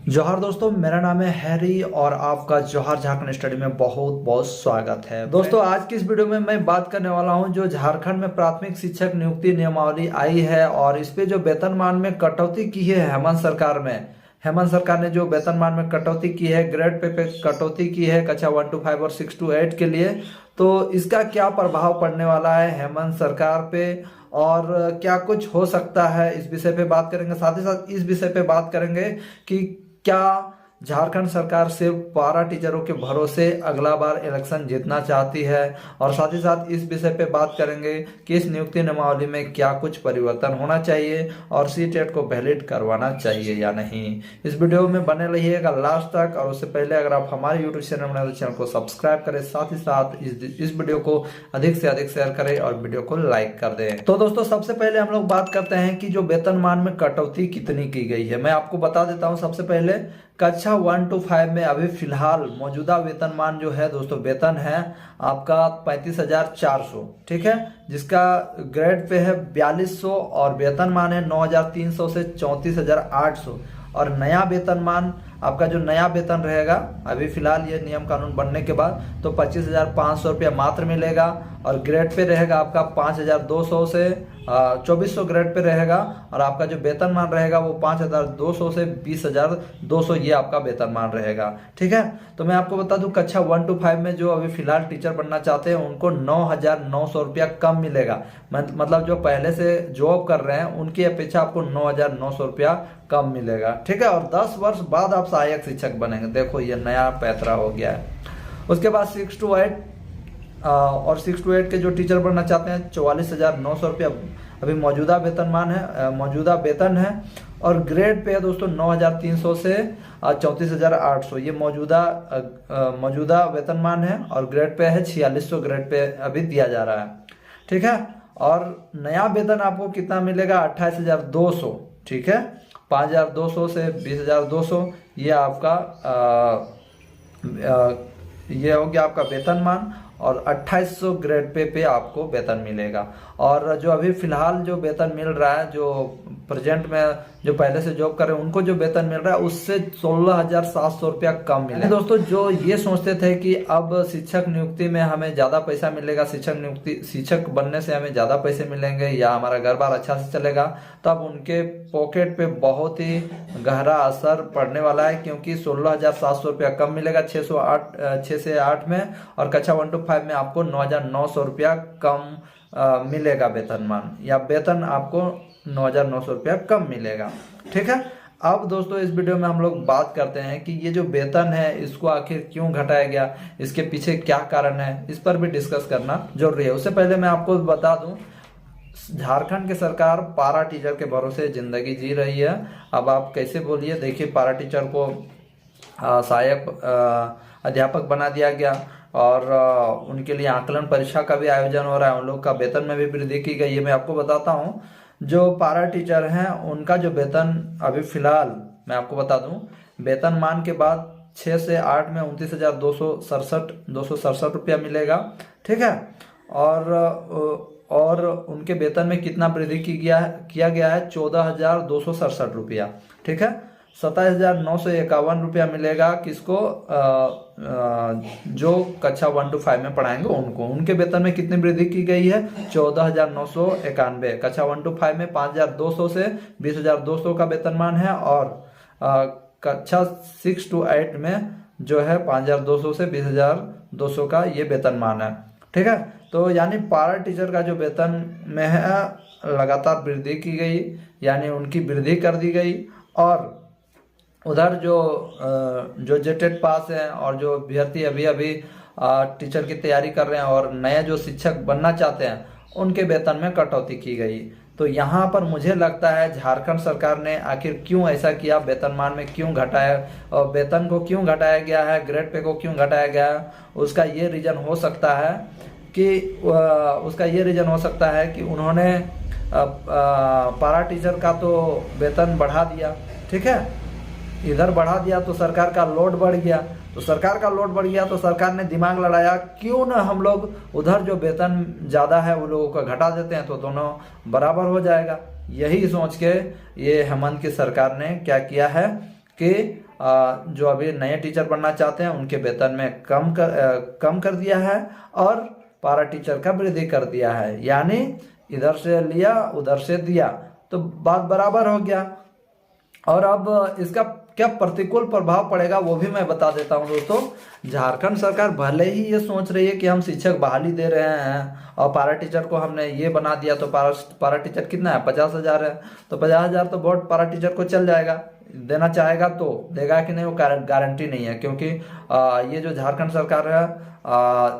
जोहार दोस्तों, मेरा नाम है हैरी और आपका जोहार झारखंड स्टडी में बहुत बहुत स्वागत है। दोस्तों, आज की इस वीडियो में मैं बात करने वाला हूं जो झारखंड में प्राथमिक शिक्षक नियुक्ति नियमावली आई है और इस पे जो वेतनमान में कटौती की है हेमंत सरकार ने जो वेतनमान में कटौती की है, ग्रेड पे कटौती की है कक्षा 1 to 5 और 6 to 8 के लिए। तो इसका क्या प्रभाव पड़ने वाला है हेमंत सरकार पे और क्या कुछ हो सकता है, इस विषय पे बात करेंगे। साथ ही साथ इस विषय पे बात करेंगे कि क्या झारखंड सरकार सिर्फ पारा टीचरों के भरोसे अगला बार इलेक्शन जीतना चाहती है, और साथ ही साथ इस विषय पे बात करेंगे कि इस नियुक्ति नियमावली में क्या कुछ परिवर्तन होना चाहिए और सी-टेट को वैलिड करवाना चाहिए या नहीं। इस वीडियो में बने रहिएगा लास्ट तक। और उससे पहले अगर आप हमारे यूट्यूब चैनल में चैनल को सब्सक्राइब करें, साथ ही साथ इस वीडियो को अधिक से अधिक शेयर करें और वीडियो को लाइक कर दें। तो दोस्तों, सबसे पहले हम लोग बात करते हैं कि जो वेतनमान में कटौती कितनी की गई है। मैं आपको बता देता हूं। सबसे पहले कक्षा 1 to 5 में अभी फिलहाल मौजूदा वेतनमान जो है दोस्तों, वेतन है आपका 35,400, ठीक है, जिसका ग्रेड पे है 4200 और वेतनमान है 9,300 से 34,800। और नया वेतनमान आपका जो नया वेतन रहेगा अभी फिलहाल ये नियम कानून बनने के बाद तो 25,500 रुपया मात्र मिलेगा। और ग्रेड पे रहेगा आपका 5,200 से 2,400 ग्रेड पे रहेगा। और आपका जो वेतनमान रहेगा वो 5,200 से 20,200 ये आपका वेतनमान रहेगा, ठीक है। तो मैं आपको बता दूं, कक्षा 1 to 5 में जो अभी फिलहाल टीचर बनना चाहते हैं उनको 9,900 रुपया कम मिलेगा। मतलब जो पहले से जॉब कर रहे हैं उनकी अपेक्षा आपको 9,900 रुपया कम मिलेगा, ठीक है। और 10 वर्ष बाद आप सहायक शिक्षक बनेंगे। देखो, ये नया पैतरा हो गया है। उसके बाद 6 to 8 और 6 to 8 के जो टीचर बनना चाहते हैं 44,900 रुपया अभी मौजूदा वेतनमान है, मौजूदा वेतन है। और ग्रेड पे है दोस्तों 9,300 से 34,800 ये मौजूदा वेतनमान है। और ग्रेड पे है 4600 ग्रेड पे अभी दिया जा रहा है, ठीक है। और नया वेतन आपको कितना मिलेगा? 28,200, ठीक है। 5,200 से 20,200 ये आपका ये हो गया आपका वेतनमान। और 2800 ग्रेड पे आपको वेतन मिलेगा। और जो अभी फिलहाल जो वेतन मिल रहा है, जो प्रेजेंट में जो पहले से जॉब कर रहे हैं उनको जो वेतन मिल रहा है उससे 16,700 रुपया कम मिलेगा। दोस्तों, जो ये सोचते थे कि अब शिक्षक नियुक्ति में हमें ज्यादा पैसा मिलेगा, शिक्षक बनने से हमें ज्यादा पैसे मिलेंगे या हमारा घर बार अच्छा से चलेगा, तब उनके पॉकेट पे बहुत ही गहरा असर पड़ने वाला है। क्योंकि 16,700 रुपया कम मिलेगा 6 से 8 में। और कक्षा 1 to 5 में आपको 9,900 रुपया कम मिलेगा वेतनमान, या वेतन आपको 9,900 रुपया कम मिलेगा, ठीक है। अब दोस्तों, इस वीडियो में हम लोग बात करते हैं कि ये जो वेतन है इसको आखिर क्यों घटाया गया, इसके पीछे क्या कारण है, इस पर भी डिस्कस करना जरूरी है। उससे पहले मैं आपको बता दूं, झारखंड की सरकार पारा टीचर के भरोसे जिंदगी जी रही है। अब आप कैसे बोलिए, देखिए, पारा टीचर को सहायक अध्यापक बना दिया गया और उनके लिए आकलन परीक्षा का भी आयोजन हो रहा है। उन लोग का वेतन में भी वृद्धि की गई है। मैं आपको बताता हूँ, जो पारा टीचर हैं उनका जो वेतन अभी फिलहाल मैं आपको बता दूं, वेतनमान के बाद 6 से 8 में 29,267 रुपया मिलेगा, ठीक है। और उनके वेतन में कितना वृद्धि किया गया है? 14,267 रुपया, ठीक है। 27,951 रुपया मिलेगा किसको? जो कक्षा 1 to 5 में पढ़ाएंगे उनको। उनके वेतन में कितनी वृद्धि की गई है? 14,991। कक्षा 1 to 5 में 5,200 से 20,200 का वेतनमान है। और कक्षा 6 to 8 में जो है 5,200 से 20,200 का ये वेतनमान है, ठीक है। तो यानी पारा टीचर का जो वेतन में है लगातार वृद्धि की गई, यानी उनकी वृद्धि कर दी गई। और उधर जो जेटेट पास है और जो अभ्यर्थी अभी टीचर की तैयारी कर रहे हैं और नए जो शिक्षक बनना चाहते हैं उनके वेतन में कटौती की गई। तो यहाँ पर मुझे लगता है झारखंड सरकार ने आखिर क्यों ऐसा किया, वेतनमान में क्यों घटाया और वेतन को क्यों घटाया गया है, ग्रेड पे को क्यों घटाया गया है, उसका ये रीजन हो सकता है कि उन्होंने पारा टीचर का तो वेतन बढ़ा दिया, ठीक है, इधर बढ़ा दिया तो सरकार का लोड बढ़ गया। तो सरकार ने दिमाग लड़ाया, क्यों ना हम लोग उधर जो वेतन ज़्यादा है वो लोगों का घटा देते हैं तो दोनों बराबर हो जाएगा। यही सोच के ये हेमंत की सरकार ने क्या किया है कि जो अभी नए टीचर बनना चाहते हैं उनके वेतन में कम कर दिया है और पारा टीचर का वृद्धि कर दिया है, यानी इधर से लिया उधर से दिया, तो बात बराबर हो गया। और अब इसका क्या प्रतिकूल प्रभाव पड़ेगा वो भी मैं बता देता हूं दोस्तों। झारखंड सरकार भले ही ये सोच रही है कि हम शिक्षक बहाली दे रहे हैं और पारा टीचर को हमने ये बना दिया, तो पारा टीचर कितना है, 50,000 है, तो 50,000 तो बहुत पारा टीचर को चल जाएगा। देना चाहेगा तो देगा कि नहीं वो गारंटी नहीं है, क्योंकि ये जो झारखंड सरकार है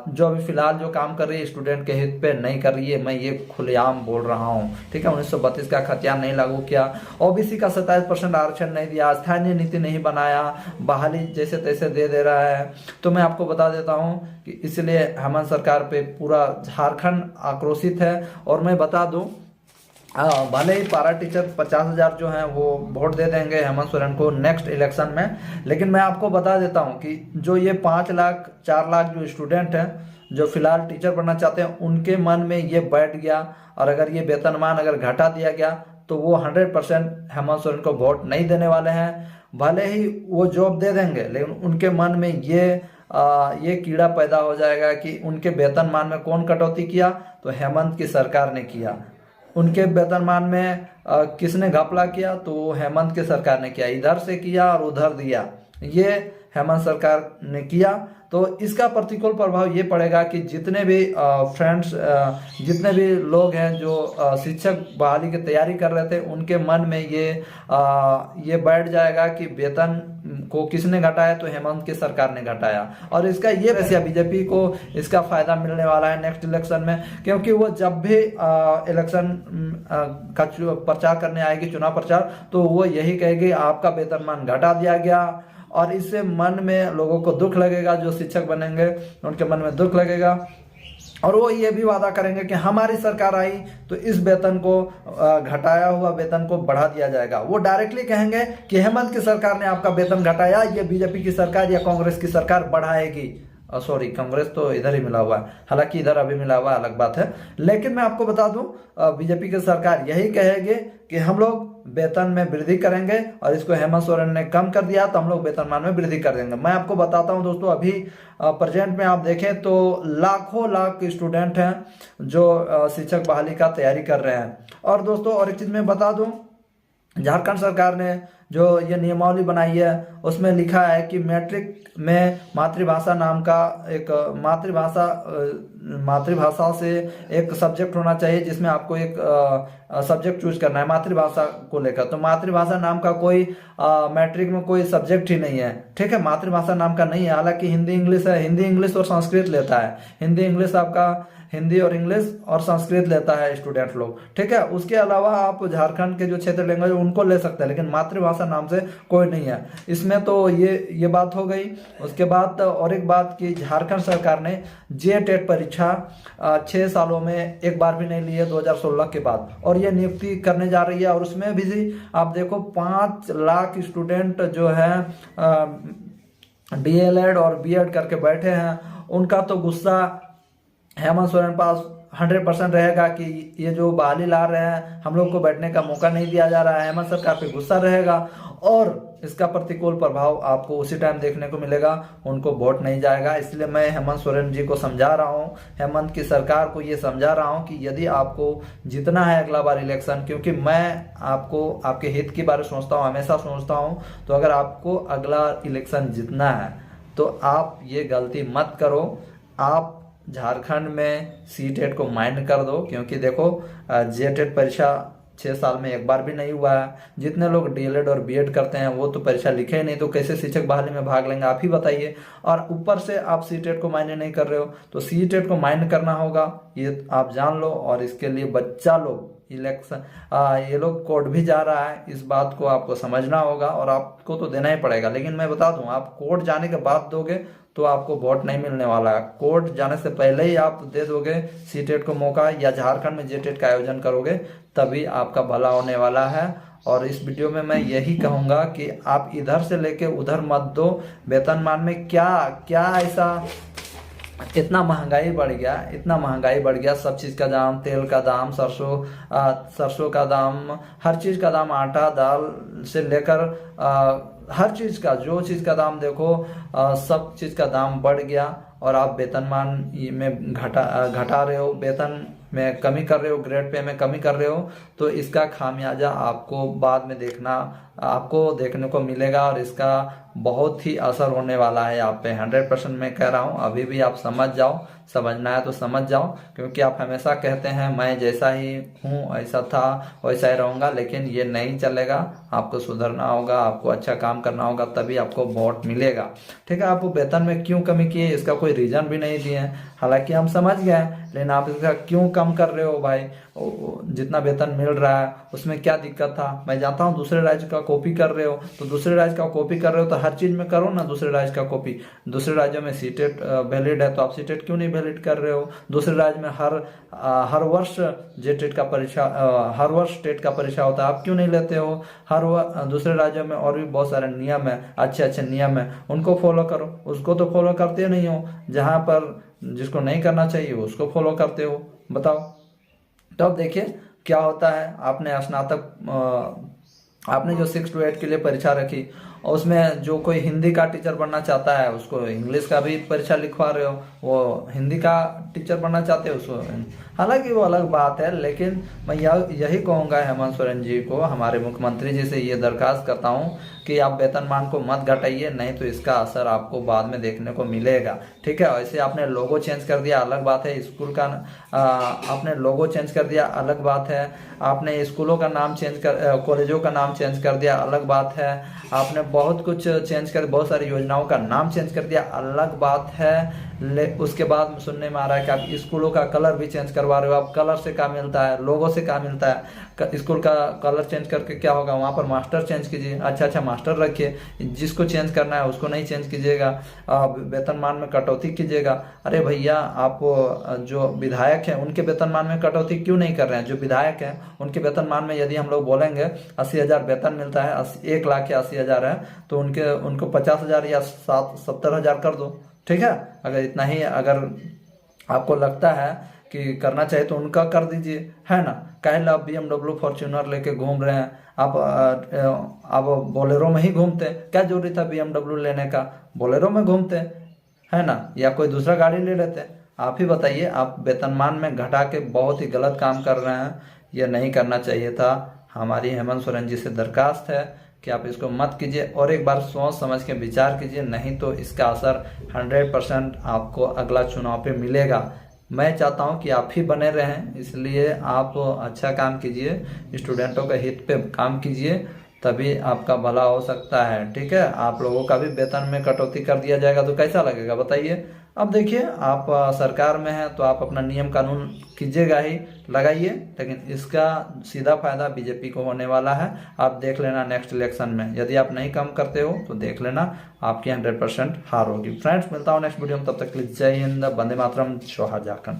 जो अभी फिलहाल जो काम कर रही है स्टूडेंट के हित पे नहीं कर रही है, मैं ये खुलेआम बोल रहा हूँ, ठीक है। 1932 का खतियान नहीं लागू किया, ओबीसी का 27% आरक्षण नहीं दिया, स्थानीय नीति नहीं बनाया, बहाली जैसे तैसे दे रहा है। तो मैं आपको बता देता हूँ कि इसलिए हेमंत सरकार पे पूरा झारखंड आक्रोशित है। और मैं बता दूं भले ही पारा टीचर 50,000 जो हैं वो वोट दे देंगे हेमंत सोरेन को नेक्स्ट इलेक्शन में, लेकिन मैं आपको बता देता हूं कि जो ये 5 लाख 4 लाख जो स्टूडेंट हैं जो फिलहाल टीचर बनना चाहते हैं उनके मन में ये बैठ गया, और अगर ये वेतनमान अगर घटा दिया गया तो वो 100% हेमंत सोरेन को वोट नहीं देने वाले हैं। भले ही वो जॉब दे देंगे, लेकिन उनके मन में ये कीड़ा पैदा हो जाएगा कि उनके वेतनमान में कौन कटौती किया, तो हेमंत की सरकार ने किया। उनके वेतनमान में किसने घपला किया, तो हेमंत की सरकार ने किया, इधर से किया और उधर दिया, ये हेमंत सरकार ने किया। तो इसका प्रतिकूल प्रभाव ये पड़ेगा कि जितने भी जितने भी लोग हैं जो शिक्षक बहाली की तैयारी कर रहे थे उनके मन में ये बैठ जाएगा कि वेतन को किसने घटाया, तो हेमंत की सरकार ने घटाया। और इसका ये वैसे बीजेपी को इसका फायदा मिलने वाला है नेक्स्ट इलेक्शन में, क्योंकि वो जब भी इलेक्शन का प्रचार करने आएगी, चुनाव प्रचार, तो वो यही कहेगी आपका वेतनमान घटा दिया गया। और इससे मन में लोगों को दुख लगेगा, जो शिक्षक बनेंगे उनके मन में दुख लगेगा, और वो ये भी वादा करेंगे कि हमारी सरकार आई तो इस वेतन को घटाया हुआ वेतन को बढ़ा दिया जाएगा। वो डायरेक्टली कहेंगे कि हेमंत की सरकार ने आपका वेतन घटाया, ये बीजेपी की सरकार या कांग्रेस की सरकार बढ़ाएगी। सॉरी, कांग्रेस तो इधर ही मिला हुआ है, हालांकि इधर अभी मिला हुआ अलग बात है, लेकिन मैं आपको बता दूं बीजेपी की सरकार यही कहेगी कि हम लोग वेतन में वृद्धि करेंगे, और इसको हेमंत सोरेन ने कम कर दिया तो हम लोग वेतनमान में वृद्धि कर देंगे। मैं आपको बताता हूं दोस्तों, अभी प्रेजेंट में आप देखें तो लाखों लाख स्टूडेंट हैं जो शिक्षक बहाली का तैयारी कर रहे हैं। और दोस्तों और एक चीज मैं बता दूं, झारखंड सरकार ने जो ये नियमावली बनाई है उसमें लिखा है कि मैट्रिक में मातृभाषा नाम का एक मातृभाषा से एक सब्जेक्ट होना चाहिए, जिसमें आपको एक सब्जेक्ट चूज करना है मातृभाषा को लेकर। तो मातृभाषा नाम का कोई मैट्रिक में कोई सब्जेक्ट ही नहीं है, ठीक है, मातृभाषा नाम का नहीं है। हालांकि हिंदी इंग्लिश है, हिंदी इंग्लिश और संस्कृत लेता है, हिंदी इंग्लिश आपका हिंदी और इंग्लिश और संस्कृत लेता है स्टूडेंट लोग, ठीक है। उसके अलावा आप झारखंड के जो क्षेत्र लैंग्वेज उनको ले सकते हैं, लेकिन मातृभाषा नाम से कोई नहीं है इसमें। तो ये बात हो गई। उसके बाद और एक बात कि झारखंड सरकार ने JTET परीक्षा 6 सालों में एक बार भी नहीं ली है 2016 के बाद, और ये नियुक्ति करने जा रही है। और उसमें भी आप देखो 5 लाख स्टूडेंट जो है DLED और BEd करके बैठे हैं, उनका तो गुस्सा हेमंत सोरेन पास 100% रहेगा कि ये जो बहाली ला रहे हैं हम लोग को बैठने का मौका नहीं दिया जा रहा है, हेमंत सरकार पे गुस्सा रहेगा, और इसका प्रतिकूल प्रभाव आपको उसी टाइम देखने को मिलेगा, उनको वोट नहीं जाएगा। इसलिए मैं हेमंत सोरेन जी को समझा रहा हूँ, हेमंत की सरकार को ये समझा रहा हूँ कि यदि आपको जीतना है अगला बार इलेक्शन, क्योंकि मैं आपको आपके हित के बारे में सोचता हूँ, हमेशा सोचता हूँ, तो अगर आपको अगला इलेक्शन जीतना है तो आप ये गलती मत करो, आप झारखंड में CTET को माइंड कर दो। क्योंकि देखो JTET परीक्षा 6 साल में एक बार भी नहीं हुआ है। जितने लोग DLED और BEd करते हैं वो तो परीक्षा लिखे ही नहीं, तो कैसे शिक्षक बहाली में भाग लेंगे, आप ही बताइए। और ऊपर से आप CTET को माइंड नहीं कर रहे हो, तो CTET को माइंड करना होगा, ये आप जान लो। और इसके लिए बच्चा लोग इलेक्शन ये लोग कोर्ट भी जा रहा है, इस बात को आपको समझना होगा, और आपको तो देना ही पड़ेगा। लेकिन मैं बता दूं, आप कोर्ट जाने के बाद दोगे तो आपको वोट नहीं मिलने वाला है। कोर्ट जाने से पहले ही आप दे दोगे CTET को मौका, या झारखंड में JTET का आयोजन करोगे, तभी आपका भला होने वाला है। और इस वीडियो में मैं यही कहूंगा कि आप इधर से लेके उधर मत दो। वेतनमान में क्या क्या ऐसा इतना महंगाई बढ़ गया, इतना महंगाई बढ़ गया, सब चीज़ का दाम, तेल का दाम, सरसों का दाम, हर चीज़ का दाम, आटा दाल से लेकर हर चीज़ का, जो चीज़ का दाम देखो सब चीज़ का दाम बढ़ गया। और आप वेतनमान में घटा रहे हो, वेतन में कमी कर रहे हो, ग्रेड पे में कमी कर रहे हो, तो इसका खामियाजा आपको बाद में आपको देखने को मिलेगा और इसका बहुत ही असर होने वाला है आप पे। 100% मैं कह रहा हूँ, अभी भी आप समझ जाओ, समझना है तो समझ जाओ, क्योंकि आप हमेशा कहते हैं मैं जैसा ही हूँ ऐसा था वैसा ही रहूँगा, लेकिन ये नहीं चलेगा। आपको सुधरना होगा, आपको अच्छा काम करना होगा, तभी आपको वोट मिलेगा। ठीक है, आप वेतन में क्यों कमी किए इसका कोई रीजन भी नहीं दिए हैं, हालांकि हम समझ गए, लेकिन आप इसका क्यों कम कर रहे हो भाई? जितना वेतन मिल रहा है उसमें क्या दिक्कत था? मैं जानता हूँ दूसरे राज्य का कॉपी कर रहे हो, तो दूसरे राज्य का कॉपी कर रहे हो तो हर चीज में करो ना दूसरे राज्य का कॉपी। दूसरे राज्यों में सीटेट वैलिड है तो आप सीटेट क्यों नहीं वैलिड कर रहे हो? दूसरे राज्य में हर वर्ष जेटेट का परीक्षा, हर वर्ष टेट का परीक्षा होता है, आप क्यों नहीं लेते हो? दूसरे राज्यों में और भी बहुत सारे नियम है, अच्छे अच्छे नियम है, उनको फॉलो करो। उसको तो फॉलो करते नहीं हो, जहाँ पर जिसको नहीं करना चाहिए उसको फॉलो करते हो। बताओ। तो अब देखिए क्या होता है। आपने स्नातक, आपने जो 6 to 8 के लिए परीक्षा रखी, और उसमें जो कोई हिंदी का टीचर बनना चाहता है उसको इंग्लिश का भी परीक्षा लिखवा रहे हो, वो हिंदी का टीचर बनना चाहते हो उसको, हालांकि वो अलग बात है। लेकिन मैं यही कहूँगा हेमंत सोरेन जी को, हमारे मुख्यमंत्री जी से ये दरखास्त करता हूँ कि आप वेतनमान को मत घटाइए, नहीं तो इसका असर आपको बाद में देखने को मिलेगा। ठीक है, वैसे आपने लोगो चेंज कर दिया अलग बात है, स्कूल का आपने लोगो चेंज कर दिया अलग बात है, आपने स्कूलों का नाम कॉलेजों का नाम चेंज कर दिया अलग बात है, आपने बहुत कुछ चेंज कर, बहुत सारी योजनाओं का नाम चेंज कर दिया अलग बात है। उसके बाद सुनने में आ रहा है कि आप स्कूलों का कलर भी चेंज करवा रहे हो। आप कलर से क्या मिलता है, लोगो से क्या मिलता है? स्कूल का कलर चेंज करके क्या होगा? वहाँ पर मास्टर चेंज कीजिए, अच्छा मास्टर रखिए, जिसको चेंज करना है उसको नहीं चेंज कीजिएगा, वेतनमान में कटौती कीजिएगा। अरे भैया, आप जो विधायक हैं उनके वेतनमान में कटौती क्यों नहीं कर रहे हैं? जो विधायक हैं उनके वेतनमान में यदि हम लोग बोलेंगे 80,000 वेतन मिलता है, 1,80,000 है, तो उनको 50,000 या 70,000 कर दो। ठीक है, अगर इतना ही अगर आपको लगता है कि करना चाहिए तो उनका कर दीजिए, है ना। कहे ला BMW फॉर्च्यूनर लेके घूम रहे हैं, आप बोलेरो में ही घूमते, क्या जरूरी था BMW लेने का? बोलेरो में घूमते, है ना, या कोई दूसरा गाड़ी ले लेते। आप ही बताइए, आप वेतनमान में घटा के बहुत ही गलत काम कर रहे हैं, ये नहीं करना चाहिए था। हमारी हेमंत सोरेन जी से दरखास्त है कि आप इसको मत कीजिए, और एक बार सोच समझ के विचार कीजिए, नहीं तो इसका असर 100% आपको अगला चुनाव पे मिलेगा। मैं चाहता हूं कि आप ही बने रहें, इसलिए आप अच्छा काम कीजिए, स्टूडेंटों के हित पे काम कीजिए, तभी आपका भला हो सकता है। ठीक है, आप लोगों का भी वेतन में कटौती कर दिया जाएगा तो कैसा लगेगा बताइए। अब देखिए, आप सरकार में हैं तो आप अपना नियम कानून कीजिएगा ही, लगाइए, लेकिन इसका सीधा फायदा बीजेपी को होने वाला है। आप देख लेना नेक्स्ट इलेक्शन में, यदि आप नहीं कम करते हो तो देख लेना आपकी 100% हार होगी। फ्रेंड्स, मिलता हूँ नेक्स्ट वीडियो में, तब तक के लिए जय हिंद, वंदे मातरम, जोहार झारखंड।